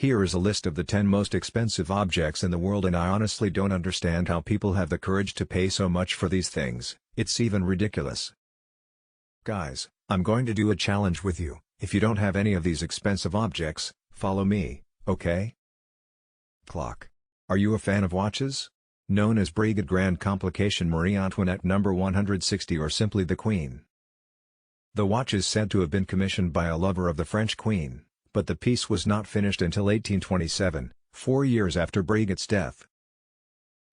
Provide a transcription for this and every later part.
Here is a list of the 10 most expensive objects in the world, and I honestly don't understand how people have the courage to pay so much for these things. It's even ridiculous. Guys, I'm going to do a challenge with you. If you don't have any of these expensive objects, follow me, okay? Clock. Are you a fan of watches? Known as Brigade Grand Complication Marie Antoinette No. 160 or simply the Queen. The watch is said to have been commissioned by a lover of the French Queen, but the piece was not finished until 1827, 4 years after Brigade's death.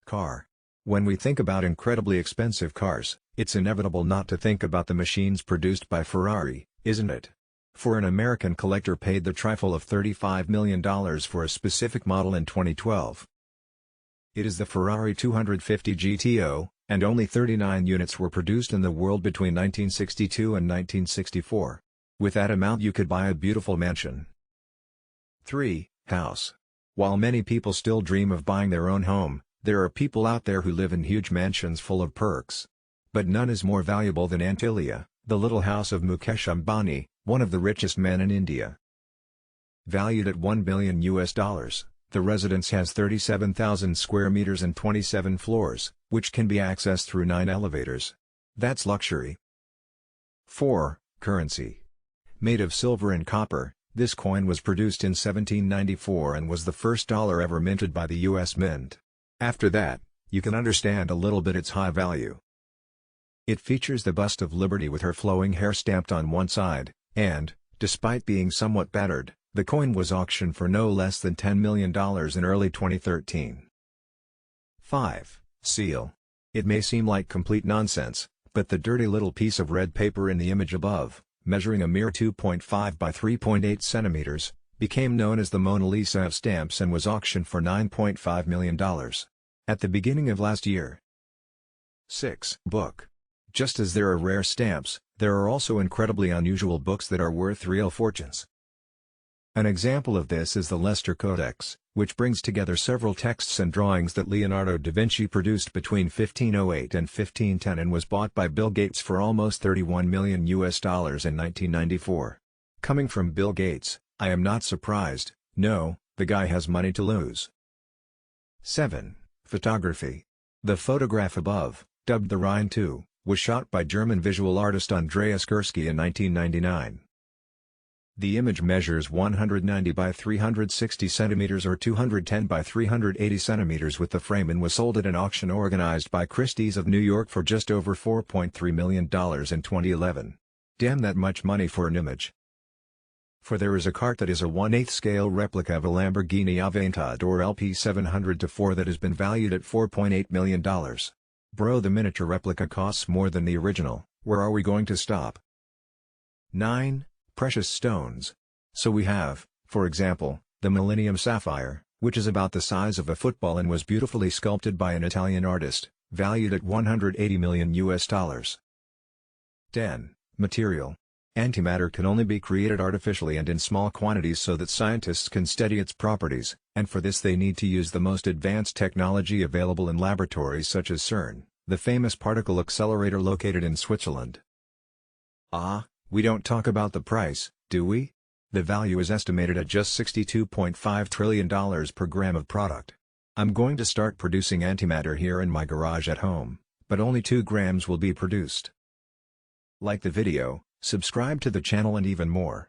Car. When we think about incredibly expensive cars, it's inevitable not to think about the machines produced by Ferrari, isn't it? For an American collector paid the trifle of $35 million for a specific model in 2012. It is the Ferrari 250 GTO, and only 39 units were produced in the world between 1962 and 1964. With that amount you could buy a beautiful mansion. 3. House. While many people still dream of buying their own home, there are people out there who live in huge mansions full of perks. But none is more valuable than Antilia, the little house of Mukesh Ambani, one of the richest men in India. Valued at $1 billion, the residence has 37,000 square meters and 27 floors, which can be accessed through 9 elevators. That's luxury. 4. Currency. Made of silver and copper, this coin was produced in 1794 and was the first dollar ever minted by the U.S. Mint. After that, you can understand a little bit its high value. It features the bust of Liberty with her flowing hair stamped on one side, and, despite being somewhat battered, the coin was auctioned for no less than $10 million in early 2013. 5. Seal. It may seem like complete nonsense, but the dirty little piece of red paper in the image above, measuring a mere 2.5 by 3.8 centimeters, became known as the Mona Lisa of stamps and was auctioned for $9.5 million. At the beginning of last year. 6. Book. Just as there are rare stamps, there are also incredibly unusual books that are worth real fortunes. An example of this is the Leicester Codex, which brings together several texts and drawings that Leonardo da Vinci produced between 1508 and 1510 and was bought by Bill Gates for almost $31 million in 1994. Coming from Bill Gates, I am not surprised. No, the guy has money to lose. 7. Photography. The photograph above, dubbed the Rhine 2, was shot by German visual artist Andreas Gursky in 1999. The image measures 190 by 360 centimeters or 210 by 380 centimeters with the frame and was sold at an auction organized by Christie's of New York for just over $4.3 million in 2011. Damn, that much money for an image. For there is a cart that is a 1/8 scale replica of a Lamborghini Aventador LP 700-4 that has been valued at $4.8 million. Bro, the miniature replica costs more than the original. Where are we going to stop? 9. Precious stones. So we have, for example, the Millennium Sapphire, which is about the size of a football and was beautifully sculpted by an Italian artist, valued at $180 million. 10. Material. Antimatter can only be created artificially and in small quantities so that scientists can study its properties, and for this they need to use the most advanced technology available in laboratories such as CERN, the famous particle accelerator located in Switzerland. We don't talk about the price, do we? The value is estimated at just $62.5 trillion per gram of product. I'm going to start producing antimatter here in my garage at home, but only 2 grams will be produced. Like the video, subscribe to the channel and even more.